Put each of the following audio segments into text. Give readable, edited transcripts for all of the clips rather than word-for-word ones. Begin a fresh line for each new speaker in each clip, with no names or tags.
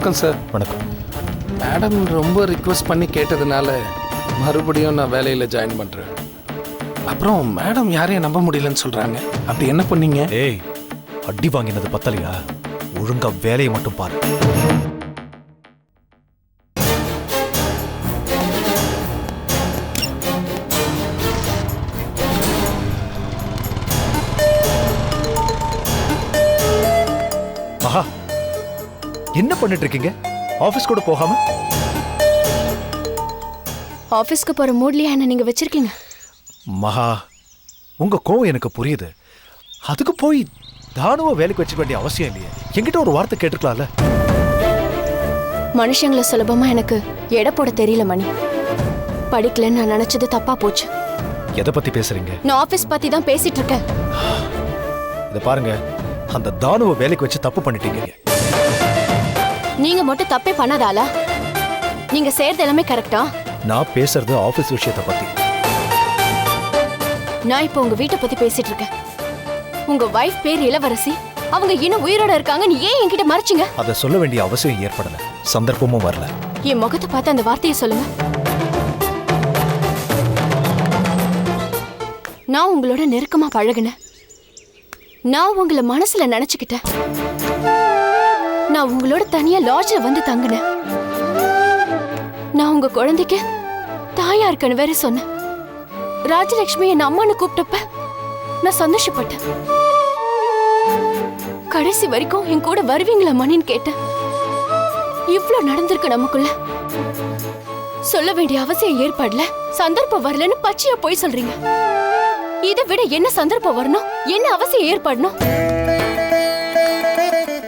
வணக்கம் சார்.
வணக்கம்.
மேடம் ரொம்ப ரிக்வெஸ்ட் பண்ணி கேட்டதுனால மறுபடியும் நான் வேலையில் ஜாயின் பண்ணுறேன். அப்புறம் மேடம் யாரையும் நம்ப முடியலன்னு சொல்கிறாங்க. அப்படி என்ன பண்ணீங்க?
ஏய், அடி வாங்கினது பத்தலையா? ஒழுங்கா வேலையை மட்டும் பாரு. மகா, என்ன பண்ணிட்டு இருக்கீங்க? ஆபீஸ் கூட போகாம?
ஆபீஸ்க்கு போற மூட்லயா என்ன நீங்க வச்சிருக்கீங்க?
மகா, உங்க கோவம் எனக்கு புரியுது. அதுக்கு போய் தானுவ வேலைக்கு வச்சுக்க வேண்டிய அவசியம் இல்லையே. என்கிட்ட ஒரு வார்த்தை கேட்டுக்கலாம்ல.
மனுஷங்களை சுலபமா எனக்கு எடை போட தெரியல மணி. படிக்கலன்னு நான் நினைச்சது தப்பா போச்சு.
எதை பத்தி பேசுறீங்க?
நான் ஆபீஸ் பத்தி தான் பேசிட்டு இருக்கேன்.
இத பாருங்க, அந்த தானுவ வேலைக்கு வச்சு தப்பு பண்ணிட்டீங்க.
நீங்க மட்டும் தப்பே பண்ணாதால? நீங்க செய்யறது எல்லாமே கரெக்டா?
நான் பேசுறது ஆபீஸ் விஷயத்தை பத்தி.
நான் இப்போ உங்க வீட்டை பத்தி பேசிட்டு இருக்கேன். உங்க வைஃப் பேர் இளவரசி. அவங்க இன்னும் உயிரோட இருக்காங்க. நீ ஏன் என்கிட்ட மறைச்சிங்க?
அதை சொல்ல வேண்டிய அவசியம் ஏற்படல, சந்தர்ப்பமும் வரல.
என் முகத்தை பார்த்து அந்த வார்த்தையை சொல்லுங்க. நான் உங்களோட நெருக்கமா பழகுனேன். நான் உங்களை மனசுல நினைச்சுக்கிட்டேன். நான் உங்களோட தனியா லாட்ஜ்ல வந்து தங்கினேன். நான் உங்க குழந்தைக்கு தாயா இருக்கன்னு வேற சொன்னேன். ராஜலட்சுமி என் அம்மான்னு கூப்பிட்டப்ப நான் சந்தோஷப்பட்டேன். கடைசி வரைக்கும் என் கூட வருவீங்களா மணின்னு கேட்டேன். இவ்ளோ நடந்திருக்கு நமக்குள்ள. சொல்ல வேண்டிய அவசியம் ஏற்படல, சந்தர்ப்பம் வரலன்னு பச்சையா போய் சொல்றீங்க. இதை விட என்ன சந்தர்ப்பம் வரணும், என்ன அவசியம் ஏற்படணும்?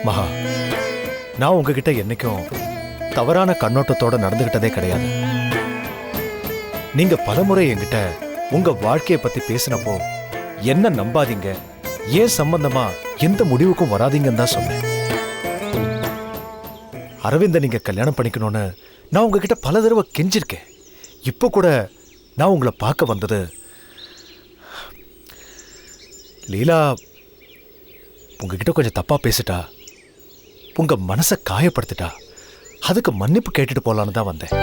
மகா, நான் உங்ககிட்ட என்னைக்கும் தவறான கண்ணோட்டத்தோட நடந்துகிட்டதே கிடையாது. நீங்க பலமுறை என்கிட்ட உங்க வாழ்க்கையை பத்தி பேசினப்போ என்ன நம்பாதீங்க, ஏன் சம்பந்தமா எந்த முடிவுக்கும் வராதீங்கன்னு தான் சொன்னேன். அரவிந்த நீங்க கல்யாணம் பண்ணிக்கணும்னு நான் உங்ககிட்ட பல தடவை கெஞ்சிருக்கேன். இப்போ கூட நான் உங்களை பார்க்க வந்தது, லீலா உங்ககிட்ட கொஞ்சம் தப்பா பேசிட்டா, உங்க மனசை காயப்படுத்திட்டா, அதுக்கு மன்னிப்பு கேட்டுட்டு போலான்னு தான் வந்தேன்.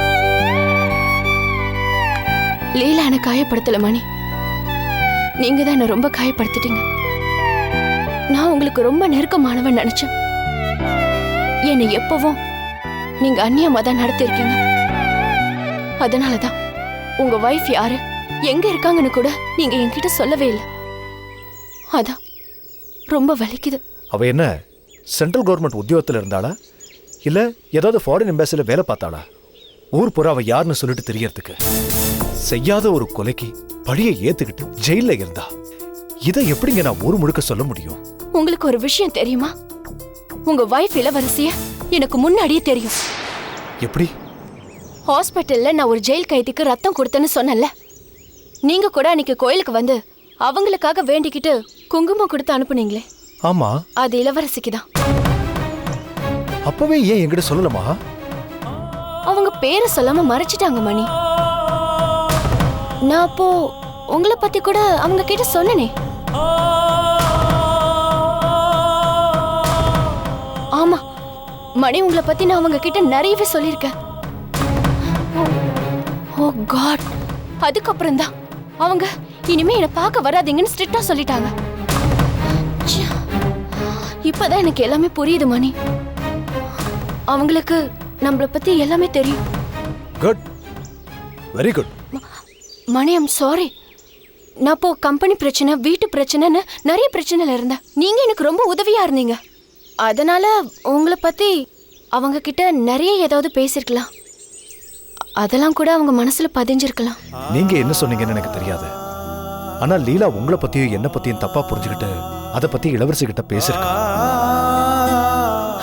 லீலா என்ன காயப்படுத்தல மணி. நீங்க தான் என்ன ரொம்ப காயப்படுத்திட்டீங்க. நான் உங்களுக்கு ரொம்ப நெருக்கமானவன் நினைச்சேன். என்னை எப்பவும் நீங்க அந்நியமா தான் நடத்திருக்கீங்க. அதனாலதான் உங்க வைஃப் யாரு, எங்க இருக்காங்கன்னு கூட நீங்க என்கிட்ட சொல்லவே இல்லை. அதான் ரொம்ப வலிக்குது.
அவ என்ன சென்ட்ரல் கவர்மெண்ட் உத்தியோகத்தில் இருந்தாளா, இல்ல ஏதாவது ஃபாரின் எம்பேசில வேலை பார்த்தாளா? ஊர் புறா அவ யாருன்னு சொல்லிட்டு தெரியறதுக்கு செய்யாத ஒரு கொலைக்கு பழியை ஏத்துக்கிட்டு ஜெயில இருந்தா. இதை எப்படிங்க நான் ஊர் முழுக்க சொல்ல முடியும்?
உங்களுக்கு ஒரு விஷயம் தெரியுமா? உங்க வைஃப் இளவரசிய எனக்கு முன்னாடியே தெரியும்.
எப்படி?
ஹாஸ்பிட்டல்ல நான் ஒரு ஜெயில் கைதிக்கு ரத்தம் கொடுத்தேன்னு சொன்னல. நீங்க கூட அன்னைக்கு கோயிலுக்கு வந்து அவங்களுக்காக வேண்டிக்கிட்டு குங்குமம் கொடுத்து அனுப்புனீங்களே.
ஆமா,
அது இளவரசிக்கு தான்.
அப்பவே ஏன் என்கிட்ட சொல்லலமா?
அவங்க பேரை சொல்லாம மறைச்சிட்டாங்க மணி. நான் அப்போ உங்களை பத்தி கூட அவங்க கிட்ட சொன்னனே. ஆமா மணி, உங்களை பத்தி நான் அவங்க கிட்ட நிறையவே சொல்லியிருக்கேன். ஓ காட், அதுக்கப்புறம் தான் அவங்க இனிமே என்னை பார்க்க வராதீங்கன்னு ஸ்ட்ரிக்டா சொல்லிட்டாங்க. இப்பதான் எனக்கு எல்லாமே புரியுது மணி. அவங்களுக்கு நம்மளை பத்தி எல்லாமே தெரியும்.
Good, very good.
Mani, I'm sorry. நான் இப்போ கம்பெனி பிரச்சனை, வீட்டு பிரச்சனைன்னு நிறைய பிரச்சனைல இருந்தேன். நீங்க எனக்கு ரொம்ப உதவியா இருந்தீங்க. அதனால உங்களை பத்தி அவங்க கிட்ட நிறைய ஏதாவது பேசிருக்கலாம். அதெல்லாம் கூட அவங்க மனசுல பதிஞ்சிருக்கலாம்.
நீங்க என்ன சொன்னீங்கன்னு எனக்கு தெரியாது. ஆனா லீலா உங்களை பத்தியும் என்ன பத்தியும் தப்பா புரிஞ்சுக்கிட்டு அதை பத்தி இளவரசி கிட்ட பேசிருக்கா.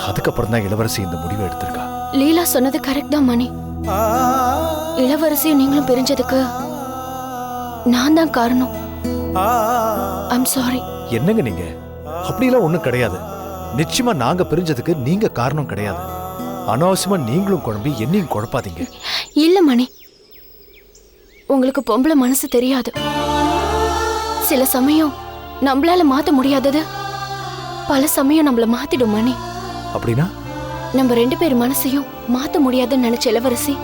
அதுக்கப்புறம் தான் இளவரசி இந்த முடிவை எடுத்திருக்கா.
லீலா சொன்னது கரெக்ட் தான் மணி. இளவரசியும் நீங்களும் பிரிஞ்சதுக்கு நான் தான் காரணம். I'm sorry.
என்னங்க நீங்க? அப்படிலாம் ஒண்ணும் கிடையாது. நிச்சயமா நாங்க பிரிஞ்சதுக்கு நீங்க காரணம் கிடையாது. அனாவசியமா நீங்களும் குழம்பி என்னையும் குழப்பாதீங்க.
இல்ல மணி, உங்களுக்கு பொம்பளை மனசு தெரியாது. சில சமயம் நம்மளால மாத்த முடியாதது பல சமயம் நம்மள மாத்திடும் மணி.
அப்படின்னா
நம்ம 2 பேர் மனசையும் மாத்த முடியாதுன்னு நினைச்ச இளவரசி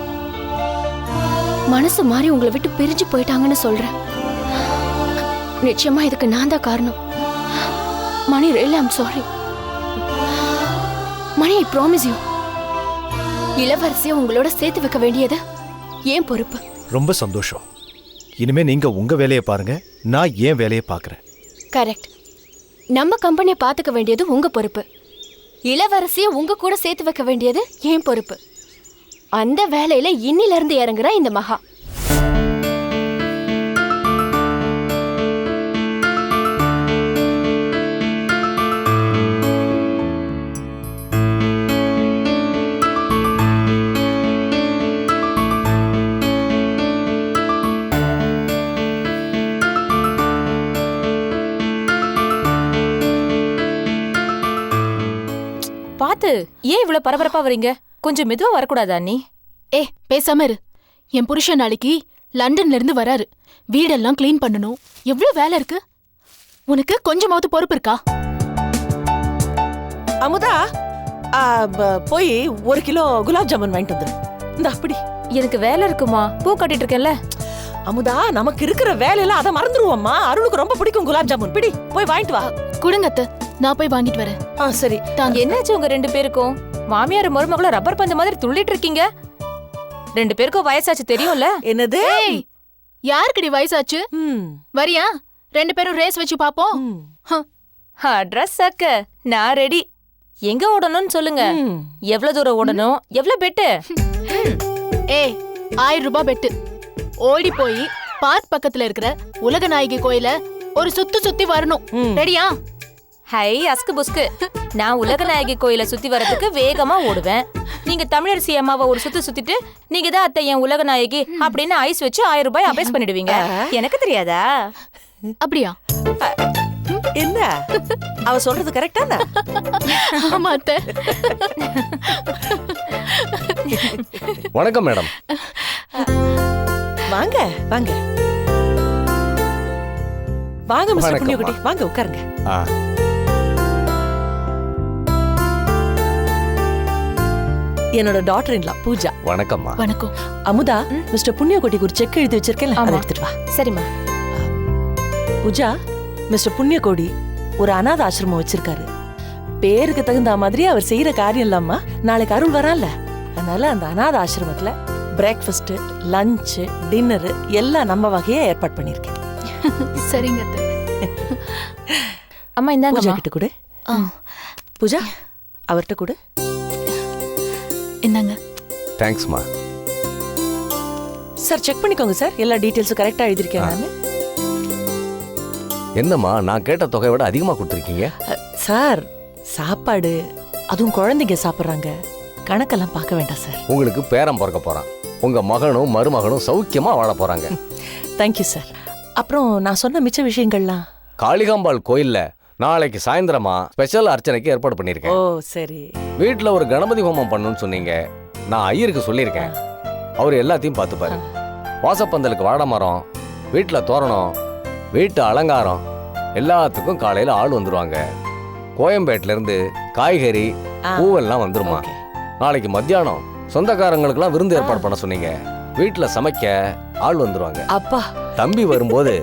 மனசு மாறி உங்களை விட்டு பிரிஞ்சு போயிட்டாங்கன்னு சொல்றேன். நிச்சயமா இதுக்கு நான் தான் காரணம். Mani, really I'm sorry. Mani, I promise you, இளவரசியை உங்களோட சேர்த்து வைக்க வேண்டியது ஏன் பொறுப்பு.
ரொம்ப சந்தோஷம். இனிமே நீங்க உங்க வேலையை பாருங்க, நான் ஏன் வேலையை பார்க்கறேன்.
கரெக்ட். நம்ம கம்பெனியை பார்த்துக்க வேண்டியது உங்க பொறுப்பு. இளவரசியை உங்க கூட சேர்த்து வைக்க வேண்டியது ஏன் பொறுப்பு. அந்த வேலையில இன்னில இருந்து இறங்குற இந்த மகா.
பாத்து ஏன் இவ்வளவு பரபரப்பா வரீங்க? கொஞ்சம் மெதுவா வரக்கூடாதா நீ?
பேசாம இரு. என் புருஷன் நாளைக்கு லண்டன்ல இருந்து வராரு. வீடெல்லாம் கிளீன் பண்ணணும். எவ்வளவு வேலை இருக்கு. உனக்கு கொஞ்சமாவது பொறுப்பு இருக்கா?
அமுதா, போய் 1 கிலோ குலாப் ஜாமுன் வாங்கிட்டு வந்துரு. இந்த அப்படி.
எனக்கு வேலை இருக்குமா? பூ கட்டிட்டு இருக்கேன்ல.
அமுதா, நமக்கு இருக்கிற வேலையெல்லாம் அதை மறந்துருவோம்மா. அருளுக்கு ரொம்ப பிடிக்கும் குலாப் ஜாமுன். பிடி, போய் வாங்கிட்டு வா.
கொடுங்க அத்தை, நான் போய் வாங்கிட்டு வரேன்.
சரி.
என்னாச்சு உங்க 2 பேருக்கும்? மாமியார் மருமகளும் ரப்பர் பந்து மாதிரி துள்ளிட்டு இருக்கீங்க. 2 பேருக்கும் வயசாச்சு தெரியும்ல.
என்னது?
யாருக்குடி வயசாச்சு? வரியா? 2 பேரும் ரேஸ் வச்சு பாப்போம்.
அட்ரஸ் அக்க, நான் ரெடி. எங்க ஓடணும்னு சொல்லுங்க. எவ்வளவு தூரம் ஓடணும்? எவ்வளவு பெட்டு?
1000 ரூபாய் பெட்டு. ஓடி போய் பார்க் பக்கத்துல இருக்கிற உலகநாயகி கோயில ஒரு சுத்தி வரணும். ரெடியா?
ஹை அஸ்கு புஸ்கு. நான் உலகநாயகி கோயில சுத்தி வரதுக்கு வேகமா ஓடுவேன். நீங்க தமிழரசி அம்மாவை ஒரு சுத்திட்டு நீங்க தான் அத்தை என் உலகநாயகி அப்படின்னு ஐஸ் வச்சு 1000 ரூபாய் அபேஸ் பண்ணிடுவீங்க. எனக்கு தெரியாதா?
அப்படியா?
என்ன அவ சொல்றது கரெக்டா?
ஆமா அத்தை.
வணக்கம் மேடம்.
வாங்க வாங்க வாங்க மிஸ்டர் புண்ணியகுட்டி, வாங்க உட்காருங்க. என்னோட டாட்டர் இன்லா பூஜா.
வணக்கம்மா.
வணக்கம்.
அமுதா, மிஸ்டர் புண்ணியகுட்டிக்கு ஒரு செக் எழுதி வச்சிருக்கேன், அதை எடுத்துட்டு வா.
சரிம்மா.
பூஜா, மிஸ்டர் புண்ணியகோடி ஒரு அநாத ஆசிரமம் வச்சிருக்காரு. பேருக்கு தகுந்த மாதிரி அவர் செய்யற காரியம் இல்லாம நாளைக்கு அருள் வரான்ல, அதனால அந்த அநாத ஆசிரமத்துல பிரேக்ஃபாஸ்ட், லஞ்ச், டின்னர் எல்லாம் நம்ம வகையா ஏற்பாடு பண்ணிருக்கேன்.
சரிங்க அத்தை.
அம்மா இந்தாங்க.
பூஜா கிட்ட கொடு. பூஜா, அவர்கிட்ட கொடு.
என்னங்க?
தேங்க்ஸ்மா.
சார் செக் பண்ணிக்கோங்க சார், எல்லா டீடைல்ஸும் கரெக்டா எழுதிருக்கேன் நான்.
என்னம்மா, நான் கேட்ட தொகையை விட அதிகமா கொடுத்துருக்கீங்க.
சார் சாப்பாடு, அதுவும் குழந்தைங்க சாப்பிட்றாங்க, கணக்கெல்லாம் பார்க்க வேண்டாம் சார்.
உங்களுக்கு பேரன் பிறக்க போறான். உங்க மகனும் மருமகனும் சௌக்கியமா வாழ போறாங்க.
Thank you sir. அப்புறம் நான் சொன்ன மிச்ச விஷயங்கள்லாம்
காளிகாம்பாள் கோயில்ல நாளைக்கு சாயந்தரமா ஸ்பெஷல் அர்ச்சனைக்கு ஏற்பாடு பண்ணிருக்கேன்.
ஓ சரி.
வீட்டுல ஒரு கணபதி ஹோமம் பண்ணணும்னு சொன்னீங்க. நான் ஐயருக்கு சொல்லியிருக்கேன். அவர் எல்லாத்தையும் பார்த்துப்பாரு. வாசப்பந்தலுக்கு வாழை மரம், வீட்டுல தோரணம், வீட்டு அலங்காரம் எல்லாத்துக்கும் காலையில ஆள் வந்துருவாங்க. கோயம்பேட்டில இருந்து காய்கறி, பூவெல்லாம் வந்துருமா. நாளைக்கு மத்தியானம் சொந்தக்காரங்களுக்கெல்லாம் விருந்து ஏற்பாடு பண்ண சொன்னீங்க. வீட்டுல சமைக்க ஆள் வந்துருவாங்க.
அப்பா,
தம்பி வரும்போது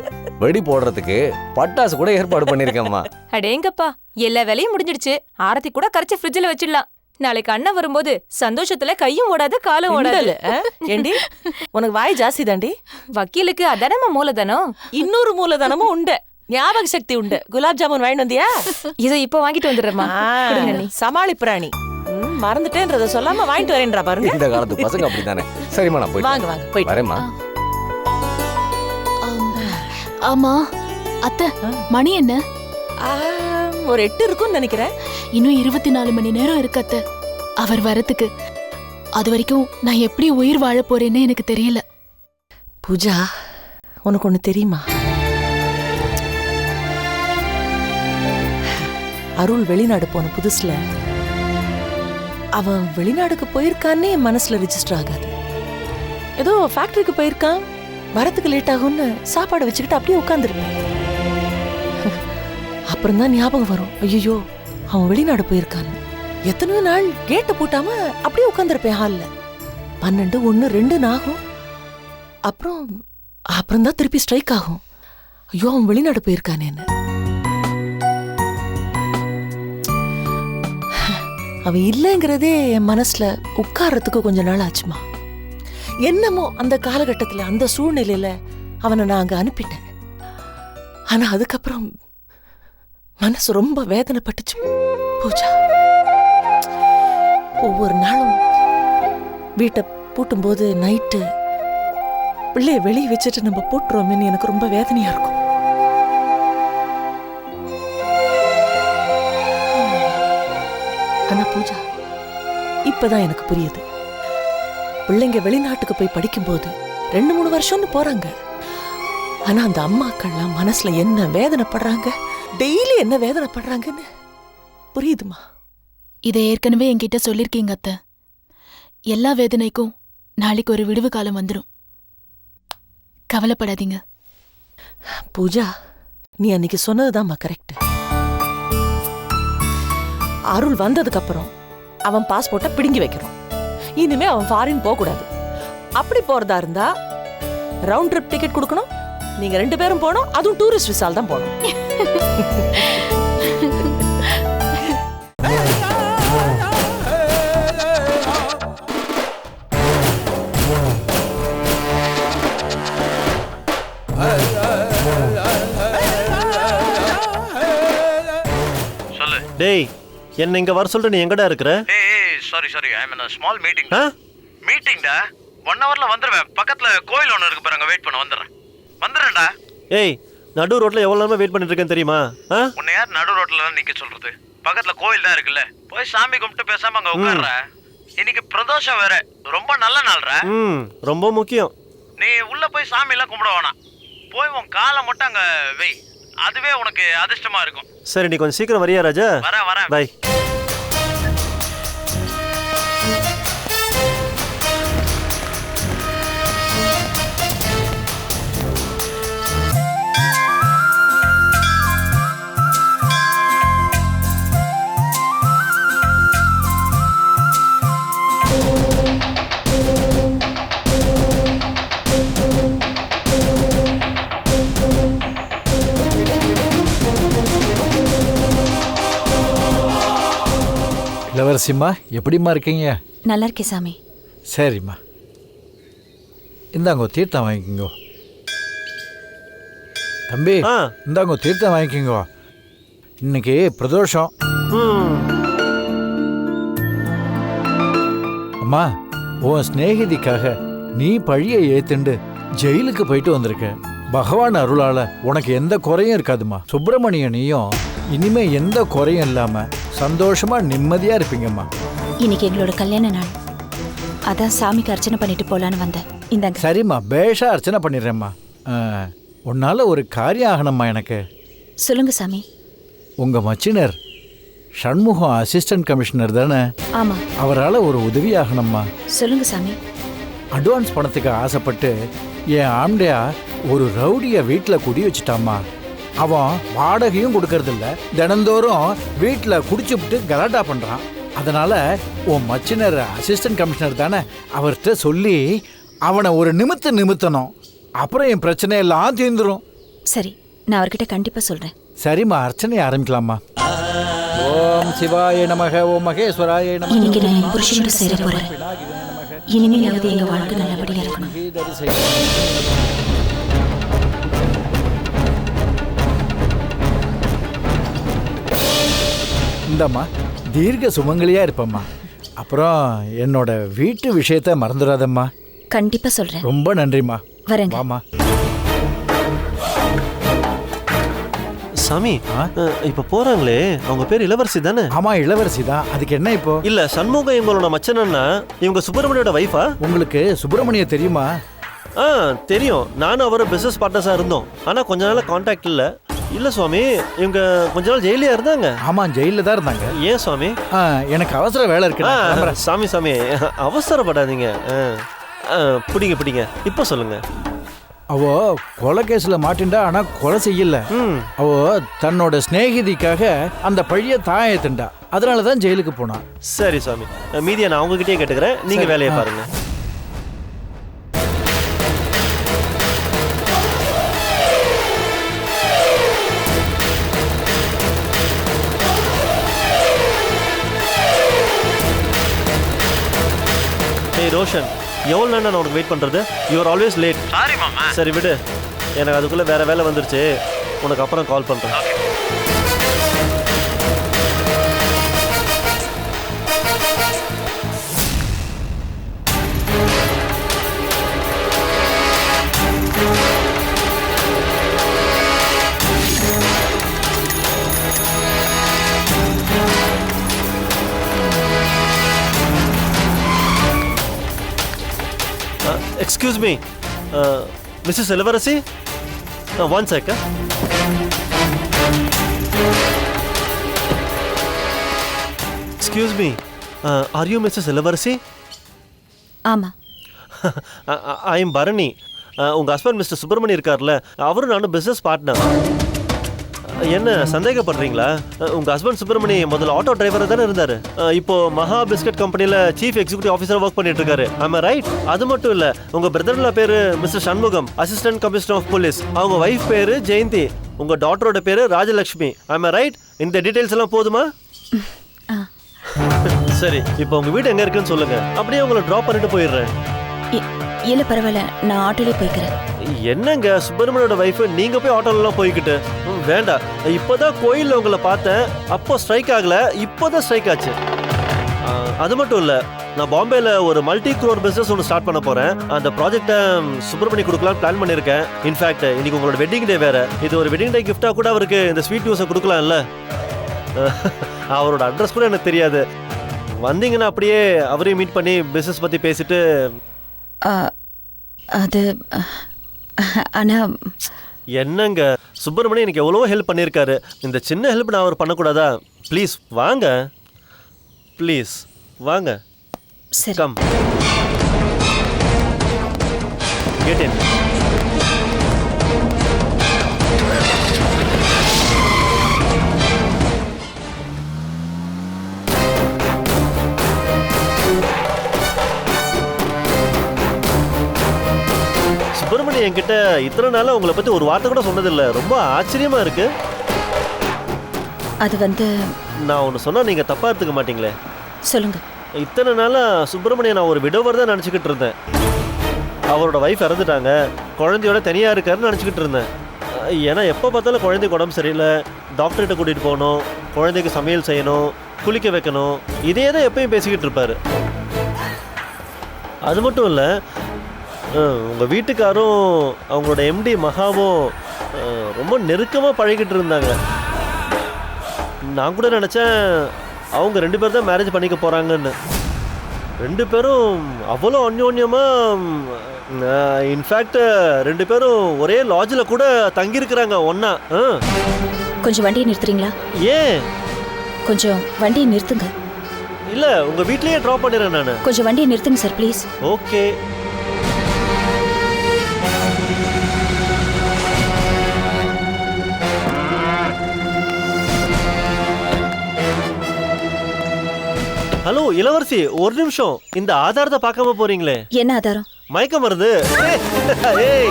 வெடி போடுறதுக்கு பட்டாசு கூட ஏற்பாடு பண்ணிருக்கேம்மா.
அடேங்கப்பா, எல்லா வேலையும் முடிஞ்சிடுச்சு. ஆரத்தி கூட கரைச்சு ஃப்ரிட்ஜ்ல வச்சிடலாம். நாளைக்கு அண்ணன் வரும்போது சந்தோஷத்துல கையும் ஓடாது காலும் ஓடாது.
ஏண்டி உனக்கு வாய் ஜாஸ்தி தாண்டி.
வக்கீலுக்கு அதானமா மூலதனம்.
இன்னொரு மூலதனமும் உண்டு, ஞாபக சக்தி உண்டு. குலாப் ஜாமுன் வாங்கிட்டு வந்தியா?
இதை இப்ப வாங்கிட்டு வந்துடுறேம்மா.
சமாளி பிராணி. மறந்துட்டேன்றத சொல்லாம வாங்கிட்டு வரேன்றா பாருங்க.
இந்த காலத்து பசங்க அப்படித்தானே. சரிம்மா, நான் போயிட்டு
வாங்க வாங்க போயிட்டு
வரேம்மா.
ஆமா அத்தை, மணி என்ன?
ஒரு 8 இருக்கும்னு நினைக்கிறேன்.
இன்னும் 24 மணி நேரம் இருக்கு அத்தை அவர் வரத்துக்கு. அது வரைக்கும் நான் எப்படி உயிர் வாழ போறேன்னு எனக்கு தெரியல.
பூஜா, உனக்கு ஒண்ணு தெரியுமா? அருள் வெளிநாடு போன புதுசுல அவன் வெளிநாடுக்கு போயிருக்கான்னு என் மனசுல ரெஜிஸ்டர் ஆகாது. ஏதோ ஃபேக்டரிக்கு போயிருக்கான், வரத்துக்கு லேட் ஆகும்னு சாப்பாடு வச்சுக்கிட்டு அப்படியே உட்காந்துருப்பேன். அப்புறம் தான் ஞாபகம் வரும், ஐயோ அவன் வெளிநாடு போயிருக்கான்னு. எத்தனையோ நாள் கேட்ட பூட்டாம அப்படியே உட்காந்துருப்பேன் ஹால்ல. 12, 1, 2 ஆகும். அப்புறம் தான் திருப்பி ஸ்ட்ரைக் ஆகும். ஐயோ, அவன் வெளிநாடு போயிருக்கானேன்னு. அவன் இல்லைங்கிறதே என் மனசுல உட்கார்றதுக்கு கொஞ்ச நாள் ஆச்சுமா. என்னமோ அந்த காலகட்டத்துல அந்த சூழ்நிலையில அவனை நான் அங்க அனுப்பிட்டேன். ஆனா அதுக்கப்புறம் மனசு ரொம்ப வேதனைப்பட்டுச்சு பூஜா. ஒவ்வொரு நாளும் வீட்டை பூட்டும்போது நைட்டு பிள்ளைய வெளியே வச்சுட்டு நம்ம போட்டுருவோம்னு எனக்கு ரொம்ப வேதனையா இருக்கும். ஆனா பூஜா, இப்பதான் எனக்கு புரியுது. பிள்ளைங்க வெளிநாட்டுக்கு போய் படிக்கும்போது 2-3 வருஷம்னு போறாங்க. ஆனா அந்த அம்மாக்கள்லாம் மனசுல என்ன வேதனைப்படுறாங்க, டெய்லி என்ன வேதனைப்படுறாங்கன்னு புரியுதுமா.
இதை ஏற்கனவே என்கிட்ட சொல்லிருக்கீங்க அத்தை. எல்லா வேதனைக்கும் நாளைக்கு ஒரு விடுவு காலம் வந்துடும். கவலைப்படாதீங்க.
பூஜா, நீ அன்னைக்கு சொன்னதுதான்மா கரெக்ட். அருள் வந்ததுக்கு அப்புறம் அவன் பாஸ்போர்ட்டை பிடுங்கி வைக்கிறோம். இனிமே அவன் ஃபாரின் போக கூடாது. அப்படி போறதா இருந்தா ரவுண்ட் ட்ரிப் டிக்கெட் கொடுக்கணும். நீங்க 2 பேரும் போனோம். அதுவும் டூரிஸ்ட் விசால் தான் போகணும்.
டேய், என்ன இங்க வர சொல்ற, நீ எங்கடா இருக்கிற?
ஏய் sorry I am in a small meeting. மீட்டிங்டா 1 hourல வந்துருவேன். பக்கத்துல கோயில் ஒன்னு இருக்கு பாருங்க, வெயிட் பண்ண வந்துறேன்டா.
ஏய், நடு ரோட்ல எவ்வளவு நேரமா வெயிட் பண்ணிட்டு இருக்கேன் தெரியுமா?
உன்னை யார் நடு ரோட்ல தான் நிக்க சொல்றது? பக்கத்துல கோயில் தான் இருக்குல்ல, போய் சாமி கும்பிட்டு பேசாம அங்க உட்கார்ற. இன்னைக்கு பிரதோஷம் வேற, ரொம்ப நல்ல நாள்ரா.
ரொம்ப முக்கியம்.
நீ உள்ள போய் சாமி எல்லாம் கும்பிட வேணாம், போய் உன் காலை மட்டும் அங்க வை. அதுவே உனக்கு அதிர்ஷ்டமா இருக்கும்.
சரி, நீ கொஞ்சம் சீக்கிரம் வரியா ராஜா?
வரேன்.
பை.
இளவரசிம்மா, எப்படிம்மா இருக்கீங்க?
நல்லா இருக்கே சாமி.
சரிம்மா, இந்தாங்க தீர்த்தம் வாங்கிக்கோங்க. தம்பி, இந்தாங்க தீர்த்தம் வாங்கிக்கோங்க. இன்னைக்கு பிரதோஷம். அம்மா, உன் சிநேகிதிக்காக நீ பழிய ஏத்துண்டு ஜெயிலுக்கு போயிட்டு வந்திருக்க. பகவான் அருளால உனக்கு எந்த குறையும் இருக்காதுமா. சுப்பிரமணியனையும் இனிமே எந்த குறையும் இல்லாம சந்தோஷமா நிம்மதியா இருப்பீங்கம்மா.
இன்னைக்கு எங்களோட கல்யாண நாள், அதான் சாமிக்கு அர்ச்சனை பண்ணிட்டு போலான்னு வந்தேன். இந்தாங்க.
சரிம்மா, பேஷா அர்ச்சனை பண்ணிடுறேம்மா. உன்னால ஒரு காரியம் ஆகணும்மா எனக்கு.
சொல்லுங்க சாமி.
உங்க மச்சினர் ஷண்முகம் அசிஸ்டன்ட் கமிஷனர் தானே?
ஆமா.
அவரால் ஒரு உதவி ஆகணும்மா.
சொல்லுங்க சாமி.
அட்வான்ஸ் பணத்துக்கு ஆசைப்பட்டு என் ஆம்டையா ஒரு ரவுடிய வீட்டில் குடி வச்சுட்டாம்மா. அவன் வாடகையும் கொடுக்கறதில்ல, தினந்தோறும் வீட்டில் குடிச்சுவிட்டு கலாட்டா பண்ணுறான். அதனால உன் மச்சினர் அசிஸ்டன்ட் கமிஷனர் தானே, அவர்கிட்ட சொல்லி அவனை ஒரு நிமித்தணும். அப்புறம் என் பிரச்சனையெல்லாம் தீர்ந்துடும்.
சரி, நான் அவர்கிட்ட கண்டிப்பா சொல்றேன்.
சரிம்மா, அர்ச்சனையை ஆரம்பிக்கலாமா? ஓம் சிவாய நமக, ஓம் மகேஸ்வராய நமக.
இன்னைக்கு நான் என் புருஷனோட சேர போறேன். இனிமேலாவது எங்க வாழ்க்கை நல்லபடியா இருக்கணும்.
இந்தம்மா, தீர்க்க சுமங்கலியா இருப்பம்மா. அப்புறம் என்னோட வீட்டு விஷயத்த மறந்துடாதம்மா.
கண்டிப்பா சொல்றேன்.
ரொம்ப நன்றிம்மா.
வரேங்க.
வாமா.
சாமி, இப்ப போறாங்களே, அவங்க பேர் இளவரசி தானே?
ஆமா, இளவரசி தான். அதுக்கு என்ன இப்போ?
இல்ல, சண்முகம் இவங்களோட மச்சனா, இவங்க சுப்பிரமணியோட வைஃபா?
உங்களுக்கு சுப்பிரமணிய தெரியுமா?
தெரியும். நானும் அவரும் பிசினஸ் பார்ட்னர்ஸா இருந்தோம். ஆனா கொஞ்ச நாள் கான்டாக்ட் இல்ல. இல்ல சுவாமி, இவங்க கொஞ்ச நாள் ஜெயிலியா இருந்தாங்க.
ஆமா, ஜெயில தான் இருந்தாங்க.
ஏன் சுவாமி?
எனக்கு அவசர வேலை இருக்கு.
சாமி அவசரப்படாதீங்க. பிடிங்க இப்ப சொல்லுங்க.
அவ கொலை கேஸ்ல மாட்டின்டா, ஆனா கொலை செய்யல. அவ தன்னோட சிநேகிதிக்காக அந்த பழிய தாயத்துண்டா. அதனால தான் ஜெயிலுக்கு போனான்.
சரி சுவாமி, மீதியை நான் உங்ககிட்டயே கேட்டுக்கிறேன், நீங்க
சரி,
வேலையை பாருங்க. ஏய் ரோஷன், எவ்வளோ நேரம் நான் உனக்கு வெயிட் பண்ணுறது? You are always late.
சாரி மாமா.
சரி விடு, எனக்கு அதுக்குள்ளே வேற வேலை வந்துருச்சு, உனக்கு அப்புறம் கால் பண்ணுறேன். Excuse me, Mrs. Illavarasi? One second. Excuse me, are you Mrs. Illavarasi?
ஆமா.
I am Bharani. உங்கள் ஹஸ்பண்ட் மிஸ்டர் சுப்பிரமணி இருக்கார்ல, அவரும் நானும் பிஸ்னஸ் பார்ட்னர். என்ன சந்தேகப்படுறீங்களா? உங்கள் ஹஸ்பண்ட் சுப்பிரமணி முதல்ல ஆட்டோ டிரைவராக தானே இருந்தார். இப்போ மகா பிஸ்கட் கம்பெனியில் சீஃப் எக்ஸிக்யூட்டிவ் ஆஃபீஸராக ஒர்க் பண்ணிட்டு இருக்காரு. ஆமாம் ரைட்? அது மட்டும் இல்லை, உங்கள் பிரதர்ல பேர் mister Shanmugam, assistant commissioner of police. அவங்க ஒய்ஃப் பேர் ஜெயந்தி, உங்கள் டாட்டரோட பேர் ராஜலட்சுமி. ஆமாம் ரைட்? இந்த டீட்டெயில்ஸ் எல்லாம் போதுமா? சரி, இப்போ உங்கள் வீடு எங்கே இருக்குன்னு சொல்லுங்க, அப்படியே உங்களை ட்ராப் பண்ணிட்டு போயிடுறேன்.
இல்ல பரவாயில்ல, நான் ஆட்டோலயே போய்க்கிறேன்.
என்னங்க சுப்பிரமணியோட வைஃப், நீங்க போய் ஆட்டோலாம் போய்கிட்டு வேண்டாம். இப்போதான் கோயிலில் உங்களை பார்த்தேன், அப்போ ஸ்ட்ரைக் ஆகல, இப்போதான் ஸ்ட்ரைக் ஆச்சு. அது மட்டும் இல்லை, நான் பாம்பேல ஒரு மல்டி க்ரோர் பிஸ்னஸ் ஒன்று ஸ்டார்ட் பண்ண போறேன். அந்த ப்ராஜெக்டை சுப்பிரமணி கொடுக்கலாம்னு பிளான் பண்ணியிருக்கேன். இன்ஃபேக்ட் இன்னைக்கு உங்களோட வெட்டிங் டே வேற. இது ஒரு வெட்டிங் டே கிஃப்டா கூட அவருக்கு இந்த ஸ்வீட் நியூஸை கொடுக்கலாம்ல. அவரோட அட்ரஸ் கூட எனக்கு தெரியாது. வந்தீங்கன்னா அப்படியே அவரையும் மீட் பண்ணி பிஸ்னஸ் பத்தி பேசிட்டு.
அது ஆனா
என்னங்க சுப்பிரமணி எனக்கு எவ்வளோ ஹெல்ப் பண்ணியிருக்காரு. இந்த சின்ன ஹெல்ப் நான் அவர் பண்ணக்கூடாதா? ப்ளீஸ் வாங்க, ப்ளீஸ் வாங்க. Come get in. சுப்பிரமணி என்கிட்ட இத்தனை நாளா உங்களை பத்தி ஒரு வார்த்தை கூட சொன்னதில்லை. ரொம்ப ஆச்சரியமா இருக்கு.
அது வந்து
நான் ஒன்று சொன்னா நீங்க தப்பா எடுத்துக்க மாட்டீங்களே?
சொல்லுங்க.
இத்தனை நாளா சுப்பிரமணியை நான் ஒரு விடோவர் தான் நினச்சிக்கிட்டு இருந்தேன். அவரோட ஒய்ஃப் இறந்துட்டாங்க, குழந்தையோட தனியாக இருக்காருன்னு நினச்சிக்கிட்டு இருந்தேன். ஏன்னா எப்போ பார்த்தாலும் குழந்தைக்கு உடம்பு சரியில்லை, டாக்டர்கிட்ட கூட்டிகிட்டு போகணும், குழந்தைக்கு சமையல் செய்யணும், குளிக்க வைக்கணும், இதே தான் எப்பயும் பேசிக்கிட்டு இருப்பார். அது மட்டும் இல்லை, உங்கள் வீட்டுக்காரும் அவங்களோட எம்டி மகாவும் ரொம்ப நெருக்கமாக பழகிட்டு இருந்தாங்க. நான் கூட நினச்சேன் அவங்க 2 பேர் தான் மேரேஜ் பண்ணிக்க போகிறாங்கன்னு. 2 பேரும் அவ்வளோ அந்யோன்யமாக, இன்ஃபேக்ட் 2 பேரும் ஒரே லாட்ஜில் கூட தங்கியிருக்கிறாங்க ஒன்றா.
கொஞ்சம் வண்டியை நிறுத்துறீங்களா?
ஏன்?
கொஞ்சம் வண்டியை நிறுத்துங்க.
இல்லை, உங்கள் வீட்லேயே ட்ராப் பண்ணிடுறேன் நான்.
கொஞ்சம் வண்டியை நிறுத்துங்க சார் ப்ளீஸ்.
ஓகே. ஹலோ இளவரசி, ஒரு நிமிஷம். இந்த ஆதாரத்தை பார்க்காம போறீங்களே?
என்ன ஆதாரம்?
மயக்க மருந்து. ஏய் ஏய்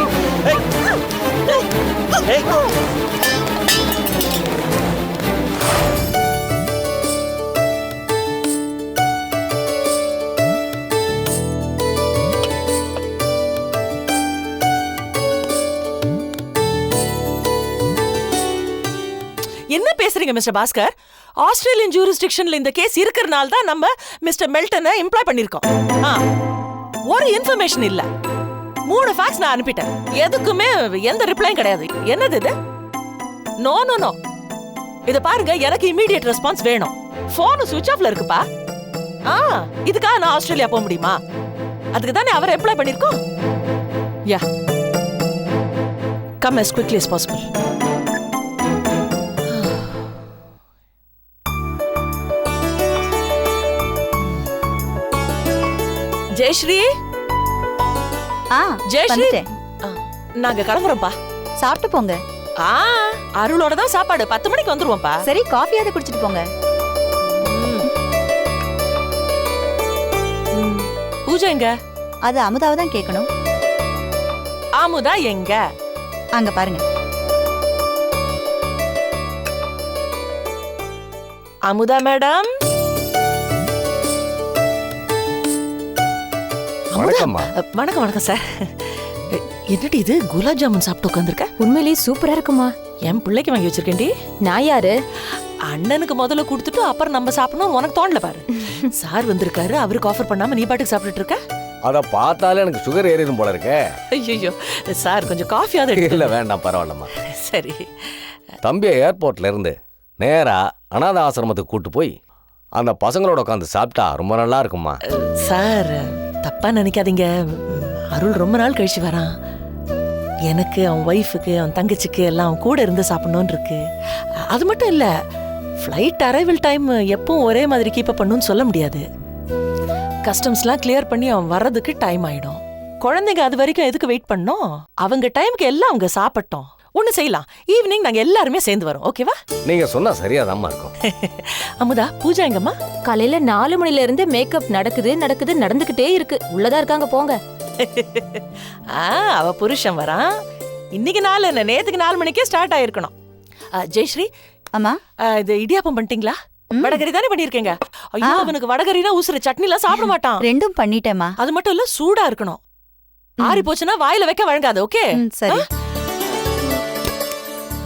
என்ன பேசுறீங்க மிஸ்டர் பாஸ்கர்? ஆஸ்திரேலியன் ஜூரிஸ்டிக்ஷன்ல இந்த கேஸ் இருக்கிறனால தான் நம்ம மிஸ்டர் மெல்டனை எம்ப்ளாய் பண்ணிருக்கோம். ஒரு இன்ஃபர்மேஷன் இல்ல. 3 ஃபேக்ஸ் நான் அனுப்பிட்டேன், எதுக்குமே எந்த ரிப்ளையும் கிடையாது. என்னது இது? நோ நோ நோ, இத பாருங்க, எனக்கு இமிடியேட் ரெஸ்பான்ஸ் வேணும். போன் சுவிட்ச் ஆஃப்ல இருக்குப்பா. இதுக்காக நான் ஆஸ்திரேலியா போக முடியுமா? அதுக்கு தானே அவரை எம்ப்ளாய் பண்ணிருக்கோம். Yeah, come as quickly as possible. Jayashree, Jayashree, நாங்க கிளம்புறோம்ப்பா.
சாப்பிட்டு போங்க.
அருளோட தான் சாப்பாடு. 10 மணிக்கு வந்துருவோம்ப்பா.
சரி, காஃபியாவது குடிச்சிட்டு போங்க.
பூஜா எங்க?
அது அமுதாவை தான் கேட்கணும்.
அமுதா எங்க?
அங்க பாருங்க.
அமுதா மேடம்.
வணக்கம்மா.
வணக்கம் வணக்கம் சார். என்னடி இது குலாப் ஜாமுன் சாப்பிட்டு உட்காந்துருக்க?
உண்மையிலேயே சூப்பரா இருக்குமா?
என் பிள்ளைக்கு வாங்கி வச்சிருக்கேன்டி.
நான் யாரு?
அண்ணனுக்கு முதல்ல கொடுத்துட்டு அப்புறம் நம்ம சாப்பிடணும் உனக்கு தோணல பாரு. சார் வந்திருக்காரு, அவருக்கு ஆஃபர் பண்ணாம நீ பாட்டுக்கு சாப்பிட்டுட்டு இருக்க.
அதை பார்த்தாலே எனக்கு சுகர் ஏறிடும் போல இருக்கே.
ஐயோ சார் கொஞ்சம் காஃபியாவது
இல்ல
எடுக்கல.
வேண்டாம், பரவாயில்லம்மா.
சரி.
தம்பியை ஏர்போர்ட்ல இருந்து நேரா அனாத ஆசிரமத்துக்கு கூட்டு போய் அந்த பசங்களோட உட்காந்து சாப்பிட்டா ரொம்ப நல்லா இருக்குமா.
சார் தப்பா நினைக்காதீங்க, அருள் ரொம்ப நாள் கழிச்சு வரான். எனக்கு அவன் ஒய்ஃபுக்கு அவன் தங்கச்சிக்கு எல்லாம் அவன் கூட இருந்து சாப்பிடணும்னு இருக்கு. அது மட்டும் இல்ல, ஃப்ளைட் அரைவல் டைம் எப்பவும் ஒரே மாதிரி கீப் அப் பண்ணணும்னு சொல்ல முடியாது. கஸ்டம்ஸ்லாம் கிளியர் பண்ணி அவன் வர்றதுக்கு டைம் ஆயிடும். குழந்தைங்க அது வரைக்கும் எதுக்கு வெயிட் பண்ணோம்? அவங்க டைமுக்கு எல்லாம் அவங்க சாப்பிட்டோம். ஒண்ணு செய்யலாம், ஈவினிங் நாங்க எல்லாருமே சேர்ந்து வரோம். ஓகேவா?
நீங்க சொன்னா சரியாதாம்மா இருக்கும்.
அமுதா பூஜா எங்கம்மா?
காலையில 4 மணில இருந்து மேக்கப் நடந்துகிட்டே இருக்கு. உள்ளதா இருக்காங்க, போங்க.
அவ புருஷன் வரான். இன்னைக்கு நாள் என்ன, நேத்துக்கு 4 மணிக்கே ஸ்டார்ட் ஆயிருக்கணும். ஜெயஸ்ரீ,
அம்மா
இது இடியாப்பம் பண்ணிட்டீங்களா? வடகரி தானே பண்ணிருக்கீங்க? ஐயோ அவனுக்கு வடகரினா ஊசுற சட்னி எல்லாம் சாப்பிட மாட்டான்.
ரெண்டும் பண்ணிட்டேம்மா.
அது மட்டும் இல்ல, சூடா இருக்கணும். ஆறி போச்சுன்னா வாயில வைக்க வழங்காது. ஓகே
சரி.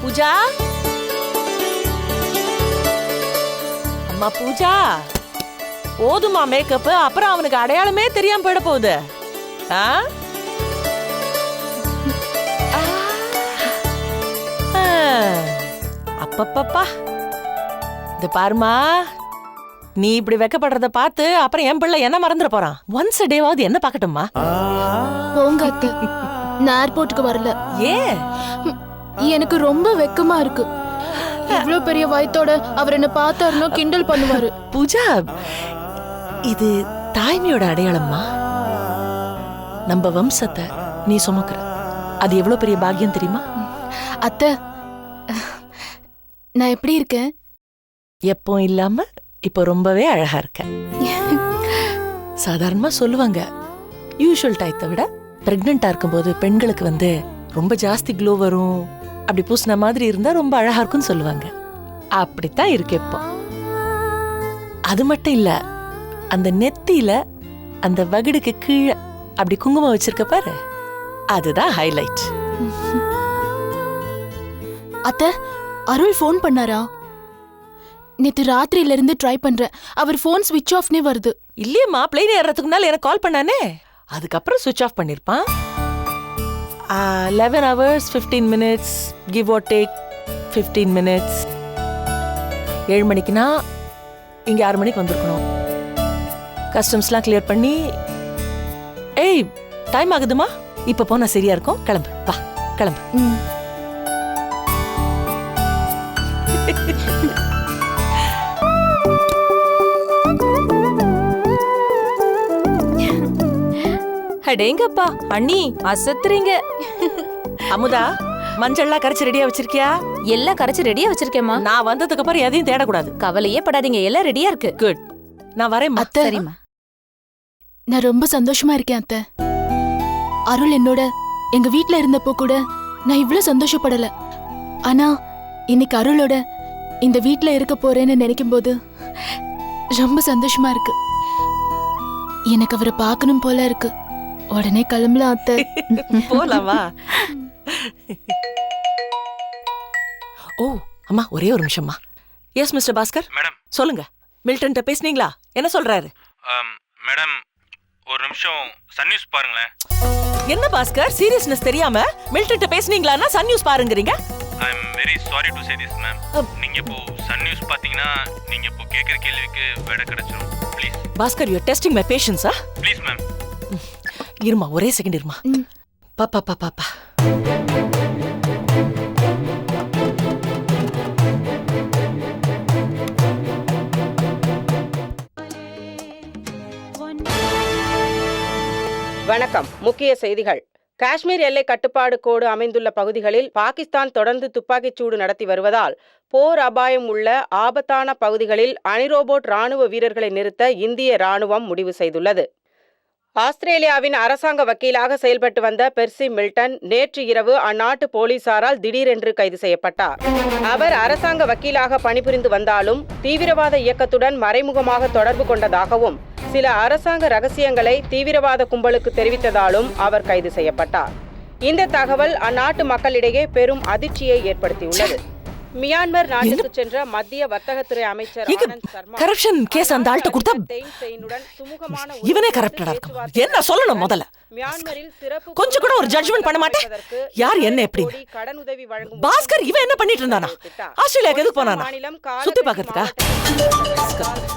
பூஜா, அம்மா பூஜா, போதுமா மேக்கப்? அப்புறம் அவனுக்கு அடையாளமே தெரியாம போயிட போகுது. அப்பப்பப்பா, இது பாருமா, நீ இப்படி வெக்கப்படுறத பார்த்து அப்புறம் என் பிள்ளை என்ன மறந்துட போறான். ஒன்ஸ் a டேவாவது என்ன பார்க்கட்டுமா?
போங்க அத்தை, நான் ஏர்போர்ட்டுக்கு வரல.
ஏன்?
எனக்கு ரொம்ப வெக்கமா இருக்கு. இவ்ளோ பெரிய வயத்தோட அவர் என்ன பார்த்தாருன்னா கிண்டல் பண்ணுவாரு.
பூஜா, இது தாய்மையோட அடையாளம்மா. நம்ம வம்சத்தை நீ சுமக்குற, அது எவ்வளவு பெரிய பாக்கியம் தெரியுமா?
அத்தை, நான் எப்படி இருக்கேன்?
எப்போ இல்லாம இப்போ ரொம்பவே அழகா இருக்க. சாதாரணமா சொல்லுவாங்க, யூஷுவல் டயத்தை விட பிரெக்னெண்டா இருக்கும்போது பெண்களுக்கு ரொம்ப ஜாஸ்தி க்ளோ வரும், அப்படி பூசின மாதிரி இருந்தா ரொம்ப அழகா இருக்கும்னு சொல்லுவாங்க. அப்படித்தான் இருக்கு இப்போ. அது மட்டும் இல்ல, அந்த நெத்தியில அந்த வகுடுக்கு கீழே அப்படி குங்குமம் வச்சிருக்க பாரு, அதுதான் ஹைலைட்.
அத்தை, அருள் ஃபோன் பண்ணாரா? நேத்து ராத்திரியில இருந்து ட்ரை பண்றேன், அவர் ஃபோன் ஸ்விட்ச் ஆஃப்னே வருது.
இல்லையம்மா, பிளேன் ஏறதுக்கு முன்னால எனக்கு கால் பண்ணானே, அதுக்கப்புறம் ஸ்விட்ச் of பண்ணிருப்பான். 11 hours 15 minutes, give or take 15 minutes. 7 மணிக்குனா இங்க 6 மணிக்கு வந்திருக்கணும். கஸ்டம்ஸ்லாம் கிளியர் பண்ணி. ஏய், டைம் ஆகுதுமா, இப்ப போனா சரியா இருக்கும். கிளம்பு, வா கிளம்பு.
அடேங்கப்பா, அண்ணி அசத்துறீங்க.
அமுதா, மஞ்சள்லாம் கரைச்சு ரெடியா வச்சிருக்கியா?
எல்லாம் கரைச்சு ரெடியா வச்சிருக்கேம்மா.
நான் வந்ததுக்கு அப்புறம் எதையும் தேடக்கூடாது.
கவலையே படாதீங்க, எல்லாம் ரெடியா இருக்கு.
குட், நான் வரேன்.
அத்தை,
சரிம்மா.
நான் ரொம்ப சந்தோஷமா இருக்கேன் அத்தை. அருள் என்னோட எங்க வீட்ல இருந்தப்போ கூட நான் இவ்ளோ சந்தோஷப்படல. ஆனா இன்னைக்கு அருளோட இந்த வீட்ல இருக்க போறேன்னு நினைக்கும் போது ரொம்ப சந்தோஷமா இருக்கு. எனக்கு அவரை பார்க்கணும் போல இருக்கு. உடனே கிளம்பலாம் அத்தை.
போலாமா? ஓ அம்மா, ஒரே ஒரு நிமிஷம்மா. Yes mister Bhaskar.
மேடம்.
சொல்லுங்க. மில்டன் பேசுனீங்களா? என்ன சொல்றாரு?
மேடம், ஒரு நிமிஷம் சன் நியூஸ் பாருங்களேன்.
என்ன பாஸ்கர், சீரியஸ்னஸ் தெரியாம மில்டன் பேசுனீங்களான்னா சன் நியூஸ் பாருங்கறீங்க?
I am very sorry to say this ma'am. நீங்க இப்போ சன் நியூஸ் பாத்தீங்கன்னா நீங்க இப்போ கேக்குற கேள்விக்கு விடை கிடைச்சிரும். Please
Bhaskar, you are testing my patience.
Please ma'am.
இருமா, ஒரே செகண்ட் இருமா. பாப்பா பாப்பா.
வணக்கம். முக்கிய செய்திகள். காஷ்மீர் எல்லை கட்டுப்பாடு கோடு அமைந்துள்ள பகுதிகளில் பாகிஸ்தான் தொடர்ந்து துப்பாக்கிச்சூடு நடத்தி வருவதால் போர் அபாயம் உள்ள ஆபத்தான பகுதிகளில் அணிரோபோட் ராணுவ வீரர்களை நிறுத்த இந்திய ராணுவம் முடிவு செய்துள்ளது. ஆஸ்திரேலியாவின் அரசாங்க வக்கீலாக செயல்பட்டு வந்த பெர்சி மில்டன் நேற்று இரவு அந்நாட்டு போலீசாரால் திடீரென்று கைது செய்யப்பட்டார். அவர் அரசாங்க வக்கீலாக பணிபுரிந்து வந்தாலும் தீவிரவாத இயக்கத்துடன் மறைமுகமாக தொடர்பு கொண்டதாகவும் சில அரசாங்க ரகசியங்களை தீவிரவாத கும்பலுக்கு தெரிவித்ததாலும் அவர் கைது செய்யப்பட்டார். இந்த தகவல் அந்நாட்டு மக்களிடையே பெரும் அதிர்ச்சியை ஏற்படுத்தியுள்ளது. மியான்மர் நாட்டுக்கு சென்ற மத்திய வர்த்தகத்துறை அமைச்சர் ஆனந்த் சர்மா
கரப்ஷன் கேஸ் அந்த ஆள்கிட்ட கொடுத்தா இவனே கரப்டடா இருக்கான். என்ன சொல்லணும் முதல்ல?
மியான்மரில் சிறப்பு
கொஞ்சம் கூட ஒரு ஜட்ஜ்மென்ட் பண்ண மாட்டேன். யார் என்ன எப்படி
கடனுதவி வழங்கும்
பாஸ்கர் இவன் என்ன பண்ணிட்டு இருந்தானா? ஆஸ்திரேலியாக்கு எதுக்கு போனானா? சுத்தி பார்க்கிறதுக்கா?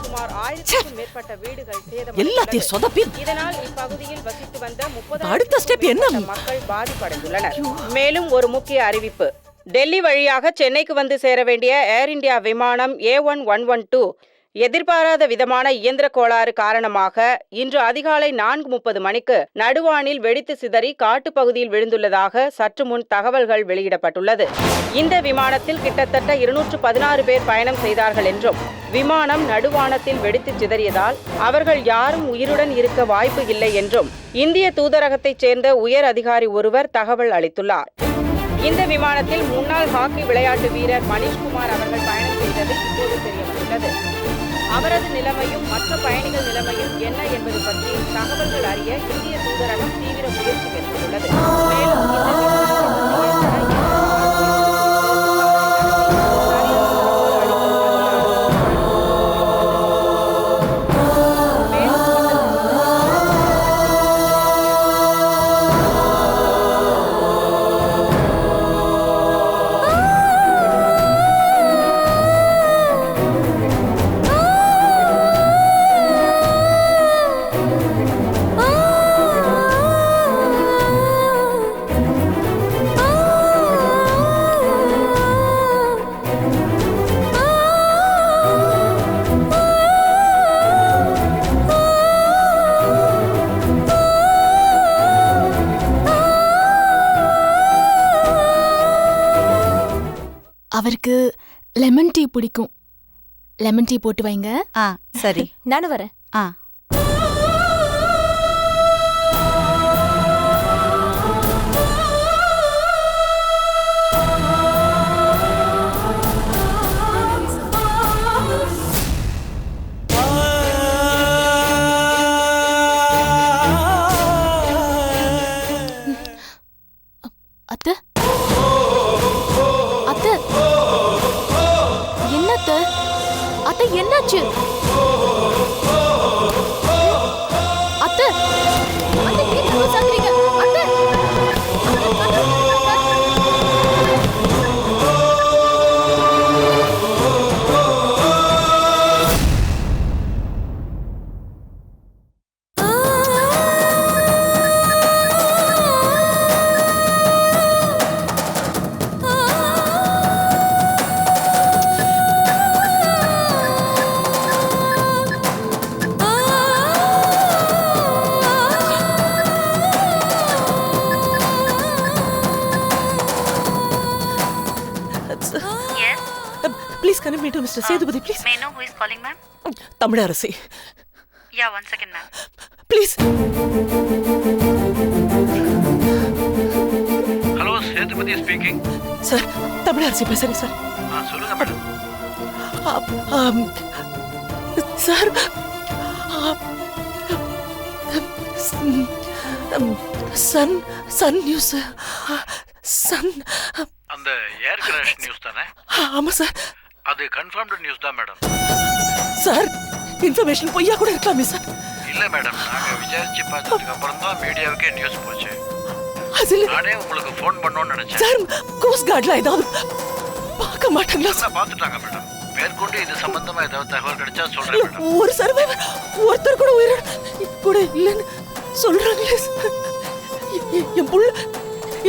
சுமார் 1000க்கும் மேற்பட்ட வீடுகள் சேதம்
எல்லாத்தையும் சொதப்பி
இதனால் இப்பகுதியில் வசித்து வந்த 30
அடுத்த ஸ்டெப் என்ன?
மக்கள் பாதிப்படைந்துள்ளனர். மேலும் ஒரு முக்கிய அறிவிப்பு. டெல்லி வழியாக சென்னைக்கு வந்து சேர வேண்டிய ஏர் இந்தியா விமானம் A1112 எதிர்பாராத விதமான இயந்திர கோளாறு காரணமாக இன்று அதிகாலை 4:30 மணிக்கு நடுவானில் வெடித்து சிதறி காட்டுப்பகுதியில் விழுந்துள்ளதாக சற்று முன் தகவல்கள் வெளியிடப்பட்டுள்ளது. இந்த விமானத்தில் கிட்டத்தட்ட 216 பேர் பயணம் செய்தார்கள் என்றும் விமானம் நடுவானத்தில் வெடித்து சிதறியதால் அவர்கள் யாரும் உயிருடன் இருக்க வாய்ப்பு இல்லை என்றும் இந்திய தூதரகத்தைச் சேர்ந்த உயர் அதிகாரி ஒருவர் தகவல் அளித்துள்ளார். இந்த விமானத்தில் முன்னாள் ஹாக்கி விளையாட்டு வீரர் மணிஷ்குமார் அவர்கள் பயணம் செய்தது இப்போது தெரியவந்துள்ளது. அவரது நிலைமையும் மற்ற பயணிகள் நிலைமையும் என்ன என்பது பற்றி தகவல்கள் அறிய இந்திய தூதரகம் தீவிர முயற்சி மேற்கொண்டுள்ளது. மேலும் இந்த
அவருக்கு லெமன் டீ பிடிக்கும். லெமன் டீ போட்டு வைங்க.
சரி,
நானும் வரேன்.
அத்தை அத்தை என்னத்த அத்தை என்னாச்சு? அத்தை அத்தை என்ன சாக்குறீங்க? அத்தை
Please connect me to Mr. Sethupathi, please.
May I know who is calling, ma'am?
Tamilaraசி.
Yeah, 1 second, ma'am.
Please.
Hello, Sethupathi speaking.
Sir, Tamilarasi பேசுறேன் சார்.
சொல்லுங்க madam.
Sir, Sun News. Sun
அந்த ஏர் கிராஷ் நியூஸ் தானே?
ஆமா சார்.
அது கன்ஃபர்ம்டு நியூஸ் தான் madam.
Sir, information பொய்யா கூட இருக்கலாமே சார்.
இல்ல மேடம், நாங்க விசாரிச்சு பார்த்ததுக்கு அப்புறம் தான் மீடியாவுக்கே நியூஸ் போச்சு. நானே உங்களுக்கு ஃபோன் பண்ணணும்னு நினைச்சேன்.
சார், கோஸ்ட் கார்ட்ல ஏதாவது பார்க்க மாட்டாங்களா?
பார்த்துட்டாங்க மேடம். மேற்கொண்டு இது சம்பந்தமா ஏதாவது தகவல் கிடைச்சா சொல்றேன் மேடம்.
ஒரு சர்வைவர் ஒருத்தர் கூட உயிரோட கூட இல்லைன்னு சொல்றாங்களே சார்.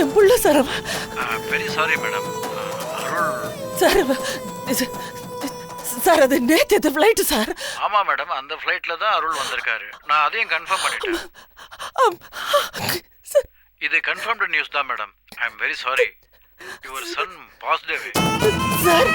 என் புள்ள sir.
Very sorry madam. Arul
sir, sir அது நேத்து ஃப்ளைட் சார்.
ஆமா மேடம், அந்த ஃப்ளைட்ல தான் அருள் வந்திருக்காரு. நான் அதையும் கன்ஃபார்ம் பண்ணிட்டேன். இது கன்ஃபர்ம்டு நியூஸ் தான் madam. I am very sorry. Your son passed away.
Sir,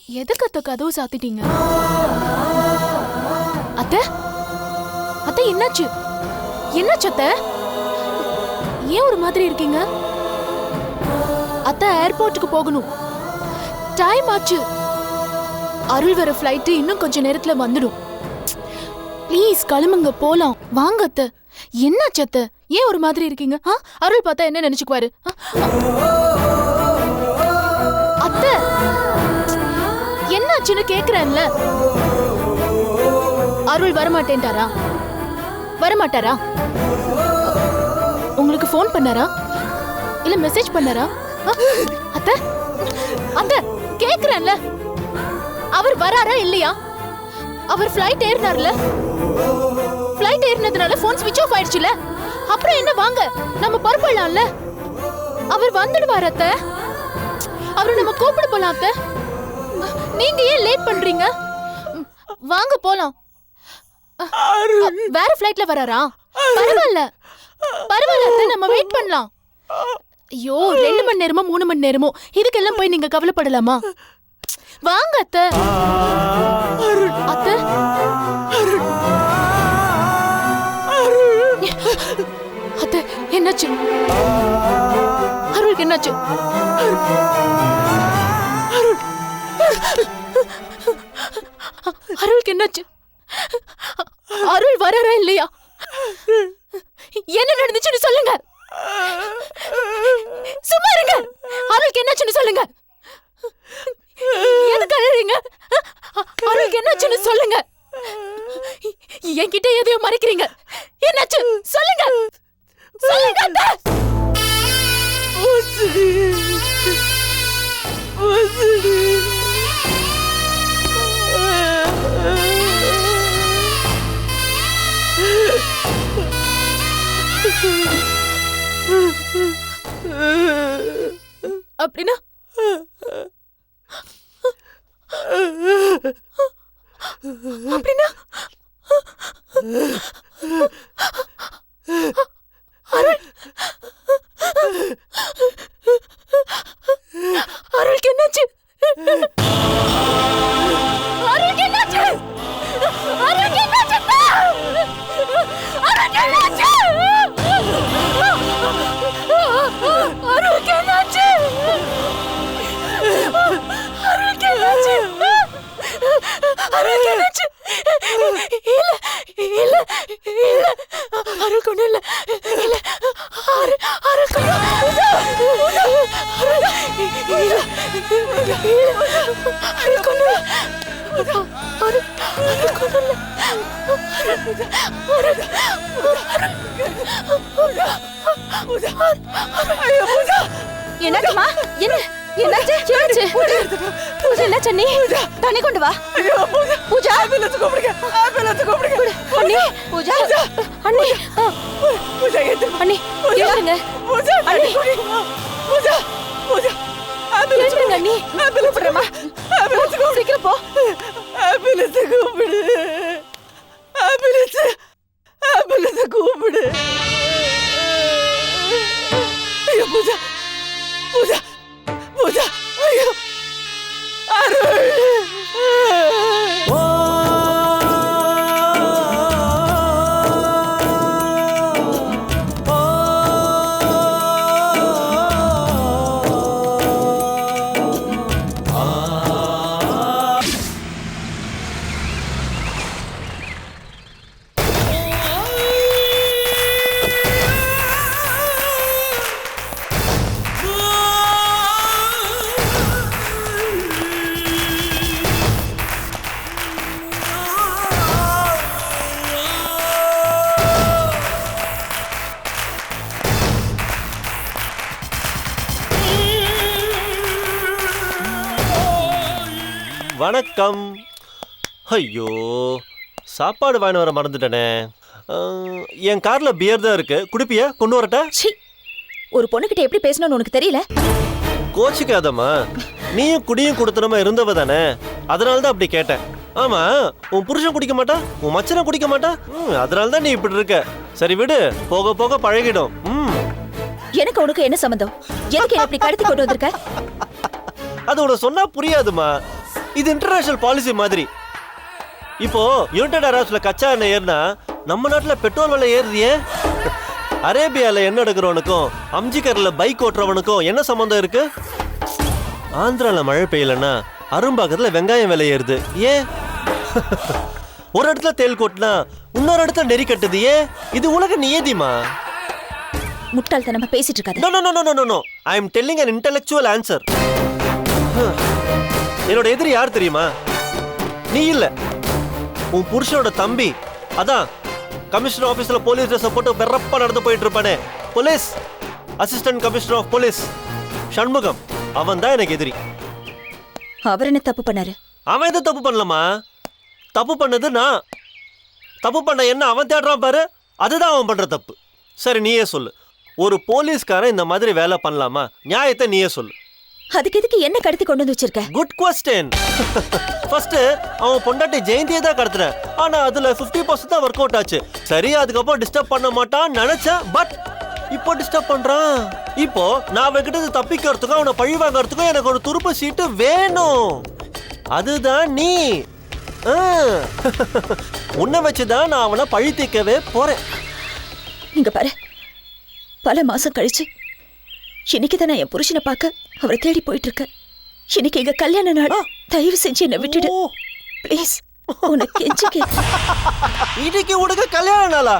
எதுக்கு அத்தை கதவு சாத்திட்டீங்க? அத்தை அத்தை என்னாச்சு? என்னாச்சு அத்தை? ஏன் ஒரு மாதிரி இருக்கீங்க? அத்தை ஏர்போர்ட்டுக்கு போகணும், டைம் ஆச்சு. அருள் வர ஃப்ளைட் இன்னும் கொஞ்ச நேரத்துல வந்துடும். ப்ளீஸ் கிளம்புங்க, போலாம். வாங்க அத்தை. என்னாச்சு அத்தை? ஏன் ஒரு மாதிரி இருக்கீங்க? அருள் பார்த்தா என்ன நினைச்சுக்குவாரு? அத்தை என்னாச்சுன்னு கேக்குறேன்ல. அருள் வரமாட்டேன்ட்டாரா? வரமாட்டாரா? உங்களுக்கு ஃபோன் பண்ணாரா இல்ல மெசேஜ் பண்ணாரா? அத்தை அத்தை கேக்குறேன்ல, அவர் வராரா இல்லையா? அவர் ஃப்ளைட் ஏறினார்ல, ஃப்ளைட் ஏறினதுனால ஃபோன் ஸ்விட்ச் ஆஃப் ஆயிடுச்சுல. அப்புறம் என்ன, வாங்க நம்ம பரப்பலாம்ல. அவர் வந்துடுவார் அத்தை. அவரை நம்ம கூப்பிட போலாம் அத்தை. நீங்க ஏன் லேட் பண்றீங்க? வாங்க போலாம். வேற ஃப்ளைட்ல வராரா? பரவாயில்ல பரவாயில்ல அத்தை, நம்ம வெயிட் பண்ணலாம். ஐயோ 2 மணி நேரமோ 3 மணி நேரமோ இதுக்கெல்லாம் போய் நீங்க கவலைப்படலாமா? வாங்க அத்தை. அத்தை அத்தை என்னாச்சு? அருளுக்கு என்னாச்சு? அருளுக்கு என்னாச்சு? அருள் வராரா இல்லையா? என்ன நடந்துச்சுன்னு சொல்லுங்க. சும்மா இருங்க. அருளுக்கு என்னாச்சுன்னு சொல்லுங்க. எதுக்கு அழுறீங்க? அருளுக்கு என்னாச்சுன்னு சொல்லுங்க. என்கிட்ட எதையோ மறைக்கிறீங்க. என்னாச்சு சொல்லுங்க. சொல்லுங்க அத்தை. அப்படின்னா அப்படின்னா அருள் அருளுக்கு என்னாச்சு? அருளுக்கு என்னாச்சு? அருளுக்கு என்னாச்சு? அருளுக்கு என்னாச்சு? அருளுக்கு என்னாச்சு? அருளுக்கு என்னாச்சு? அருளுக்கு என்னாச்சு? இல்ல இல்ல இல்ல அருளுக்கு ஒண்ணும் இல்ல. இல்ல அருளுக்கு
என்னம்மா? என்ன என்னாச்சு? என்னாச்சு? பூஜா என்ன சன்னி? தண்ணி கொண்டு வா. பூஜா ஆம்புலன்ஸ் கூப்பிடுங்க. ஆம்புலன்ஸ் கூப்பிடுங்க. அண்ணி பூஜா அண்ணி பூஜா அண்ணி ஏறுங்க. பூஜா அண்ணி பூஜா பூஜா ஆம்புலன்ஸ் அண்ணி. ஆம்புலன்ஸ் கூப்பிடுறமா. ஆம்புலன்ஸ் கூப்பிடு. சீக்கிரம் போ. ஆம்புலன்ஸ் கூப்பிடு. ஆம்புலன்ஸ் ஆம்புலன்ஸ் கூப்பிடு. ஐயோ பூஜா பூஜா பூஜா ஐயோ அருள்.
வணக்கம். ஐயோ சாப்பாடு வாங்கி வர மறந்துட்டேனே. என் கார்ல பியர் தான் இருக்கு, குடிப்பியா? கொண்டு வரட்டா?
ஒரு பொண்ணுகிட்ட எப்படி பேசணும்னு உனக்கு தெரியல?
கோச்சிக்காதம்மா, நீயும் குடியும் கொடுத்தனமா இருந்தவ தானே, அதனால தான் அப்படி கேட்டேன். ஆமா, உன் புருஷன் குடிக்க மாட்டா, உன் மச்சனை குடிக்க மாட்டா, அதனால தான் நீ இப்படி இருக்க. சரி விடு, போக போக பழகிடும்.
எனக்கு உனக்கு என்ன சம்பந்தம்? எதுக்கு அப்படி கடத்தி கொண்டு வந்திருக்க?
அது உனக்கு சொன்னா புரியாதுமா. இது இன்டர்நேஷனல் பாலிசி மாதிரி. இப்போ யுனைடெட் அரப்ஸ்ல கச்சா எண்ணெய் ஏறினா நம்ம நாட்டுல பெட்ரோல் விலை ஏறுதியே. அரேபியால எண்ணெய் எடுக்கிறவனுக்கும் அம்ஜிகர்ல பைக் ஓட்டுறவனுக்கும் என்ன சம்பந்தம் இருக்கு? ஆந்திரால மழை பெய்யலன்னா அரும்பாக்கத்துல வெங்காயம் விலை ஏறுது ஏன்? ஒரு இடத்துல தேல் கொட்டினா இன்னொரு இடத்துல நெறி கட்டுது ஏன்? இது உலக நியதிமா.
முட்டாள்தனமா பேசிட்டு இருக்காத.
No, no, no, no, no, no, no. I am telling an intellectual answer. என்னோட எதிரி யார் தெரியுமா? நீ இல்ல, உன் புருஷனோட தம்பி. அதான் கமிஷனர் ஆபீஸ்ல போலீஸ் ட்ரெஸ் போட்டு வெறப்பா நடந்து போயிட்டு இருப்பானே, police assistant commissioner of police Shanmugam. அவன் தான் எனக்கு எதிரி.
அவர் என்ன தப்பு பண்ணாரு?
அவன் எதுவும் தப்பு பண்ணலமா. தப்பு பண்ணது நான். தப்பு பண்ண என்ன அவன் தேடுறான் பாரு, அதுதான் அவன் பண்ற தப்பு. சரி நீயே சொல்லு, ஒரு போலீஸ்காரன் இந்த மாதிரி வேலை பண்ணலாமா? நியாயத்தை நீயே சொல்லு.
அதுக்கு எதுக்கு என்ன கடத்தி கொண்டு வந்து வச்சிருக்க?
Good question. ஃபர்ஸ்ட் அவன் பொண்டாட்டி ஜெயந்தியை தான் கடத்துறேன், ஆனா அதுல 50% தான் ஒர்க் அவுட் ஆச்சு. சரி அதுக்கப்புறம் டிஸ்டர்ப் பண்ண மாட்டான்னு நினைச்சேன், பட் இப்போ டிஸ்டர்ப் பண்றான். இப்போ நான் அவன்கிட்ட தப்பிக்கிறதுக்கும் அவனை பழி வாங்கறதுக்கும் எனக்கு ஒரு துருப்பு சீட்டு வேணும். அதுதான் நீ. உன்னை வச்சுதான் நான் அவனை பழி தீர்க்கவே போறேன்.
இங்க பாரு, பல மாசம் கழிச்சு இன்னைக்கு தான் நான் என் புருஷனை பார்க்க அவரை தேடி போயிட்டு இருக்கேன். இன்னைக்கு எங்க கல்யாண நாள். தயவு செஞ்சு என்ன விட்டுடு ப்ளீஸ். உனக்கு கெஞ்சிக்க.
இன்னைக்கு உனக்கு கல்யாண நாளா?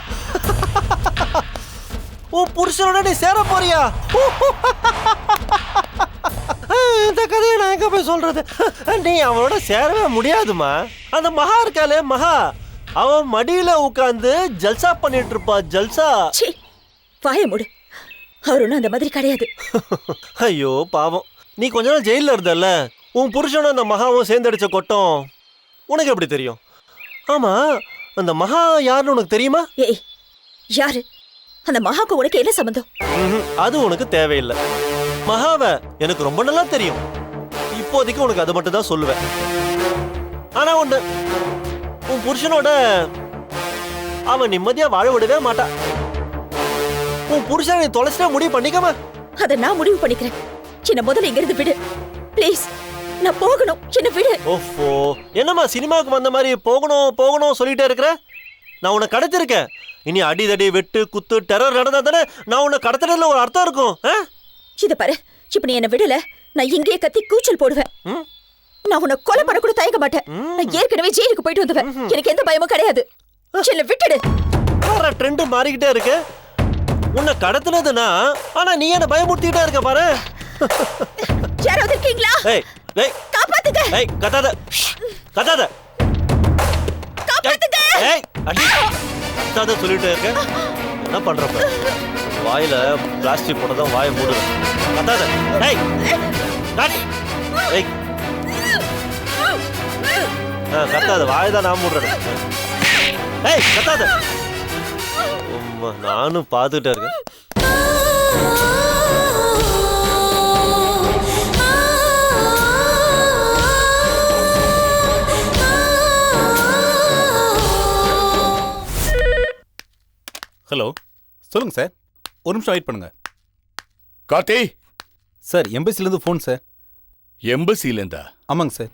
உன் புருஷனோட நீ சேர போறியா? இந்த கதையை நான் எங்க போய் சொல்றது? நீ அவனோட சேரவே முடியாதுமா. அந்த மகா இருக்காளே மகா, அவன் மடியில உட்கார்ந்து ஜல்சா பண்ணிட்டு இருப்பா. ஜல்சா.
வாய மூடு. அவர் ஒன்றும் அந்த மாதிரி கிடையாது.
ஐயோ பாவம், நீ கொஞ்ச நாள் ஜெயில இருந்தல்ல, உன் புருஷனும் அந்த மகாவும் சேர்ந்தடிச்ச கொட்டம் உனக்கு எப்படி தெரியும்? ஆமா, அந்த மகா யாருன்னு உனக்கு தெரியுமா?
ஏய், யாரு அந்த மகாக்கு? உனக்கு என்ன சம்பந்தம்?
அது உனக்கு தேவையில்லை. மகாவை எனக்கு ரொம்ப நல்லா தெரியும். இப்போதைக்கு உனக்கு அது மட்டும் தான் சொல்லுவேன். ஆனா ஒண்ணு, உன் புருஷனோட அவன் நிம்மதியா வாழ விடவே மாட்டா. உன் புருஷனை நீ தொலைச்சிட்டா முடிவு பண்ணிக்காம.
அதை நான் முடிவு பண்ணிக்கிறேன். என்ன முதல்ல இங்க இருந்து விடு ப்ளீஸ். நான் போகணும், என்ன விடு.
ஓஃபோ, என்னம்மா சினிமாவுக்கு வந்த மாதிரி போகணும் போகணும் சொல்லிட்டே இருக்கிற? நான் உன்னை கடத்திருக்கேன். இனி அடிதடி வெட்டு குத்து டெரர் நடந்தா தானே நான் உன்னை கடத்துறதுல ஒரு அர்த்தம் இருக்கும்.
இத பாரு, இப்ப நீ என்ன விடல, நான் இங்கேயே கத்தி கூச்சல் போடுவேன். நான் உன்னை கொலை பண்ண கூட தயங்க மாட்டேன். நான் ஏற்கனவே ஜெயிலுக்கு போயிட்டு வந்துவேன். எனக்கு எந்த பயமும் கிடையாது. என்ன விட்டுடு.
ட்ரெண்ட் மாறிக்கிட்டே இருக்கு. உன்னை கடத்துனதுனா, ஆனா நீ என்ன பயமுறுத்திட்டே இருக்க பாரு.
யாராவது இருக்கீங்களா?
ஏய் ஏய்,
காப்பாத்துங்க.
ஏய் கத்தாத கத்தாத.
காப்பாத்துங்க.
ஏய் அடி கத்தாத சொல்லிட்டே இருக்க. என்ன பண்றப்ப? வாயில பிளாஸ்டிக் போட்டதான் வாயை மூடு. கத்தாத. ஏய் கட். ஏய் கத்தாத, வாயை தான் நான் மூடுறேன். ஏய் கத்தாத. நானும் பார்த்துட்டே இருக்கேன்.
ஹலோ, சொல்லுங்க சார். ஒரு நிமிஷம் வெயிட் பண்ணுங்க.
கார்த்தி
சார், எம்பசிலேருந்து ஃபோன் சார்.
எம்பசிலேருந்தா?
ஆமாங்க சார்.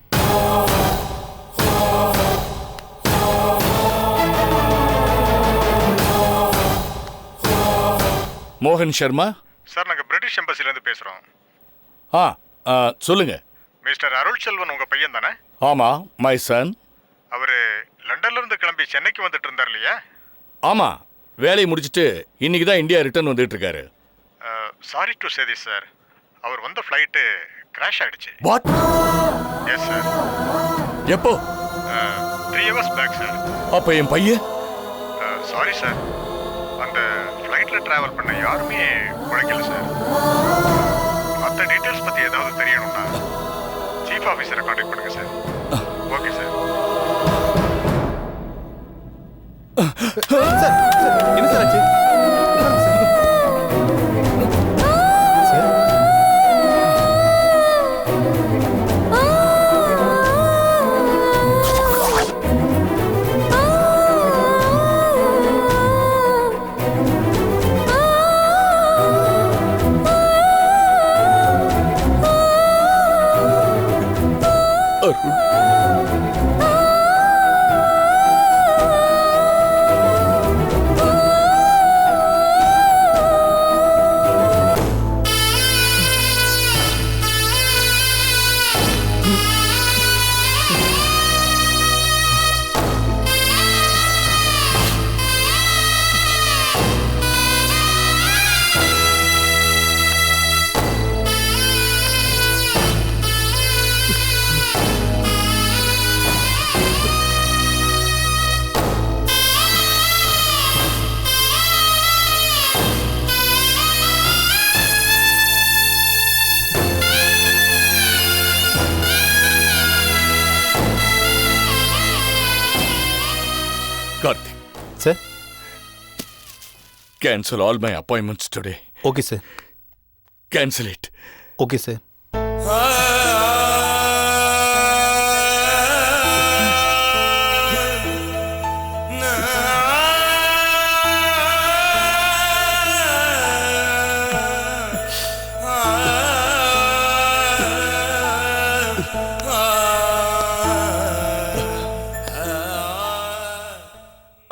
மோகன் சர்மா
சார், நாங்கள் பிரிட்டிஷ் எம்பசிலேருந்து பேசுகிறோம்.
சொல்லுங்க.
மிஸ்டர் அருள் செல்வன் உங்கள் பையன் தானே?
ஆமா, மை சன்.
அவர் லண்டன்லேருந்து கிளம்பி சென்னைக்கு வந்துட்டு இருந்தார் இல்லையா?
ஆமா, வேலையை முடிச்சுட்டு இன்னைக்கு தான் இந்தியா ரிட்டர்ன் வந்துட்டு இருக்காரு.
Sorry to say this sir, அவர் வந்த ஃப்ளைட்டு கிராஷ் ஆயிடுச்சு.
வாட்?
Yes sir.
எப்போ?
3 hours பேக் சார்.
அப்ப என் பையன்?
சாரி சார், அந்த ஃப்ளைட்டில் ட்ராவல் பண்ண யாருமே உழைக்கல சார். மற்ற டீட்டெயில்ஸ் பற்றி ஏதாவது தெரியணும்னா சீஃப் ஆஃபீஸரை கான்டாக்ட் பண்ணுங்க சார். Okay sir.
என்ன சார் ஆச்சு?
அருள் Karthik,
Sir?
cancel all my appointments today.
Okay, sir.
Cancel it.
Okay, sir.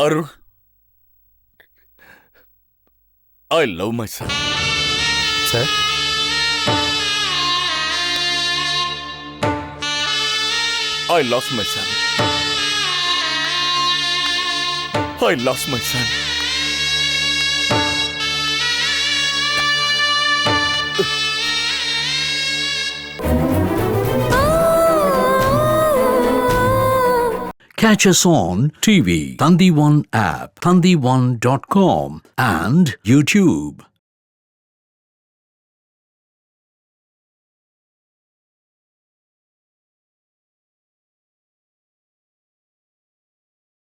Arul, I love my son.
Sir?
I lost my son. I lost my son.
Catch us on TV, Thandivan app, thandivan.com and YouTube.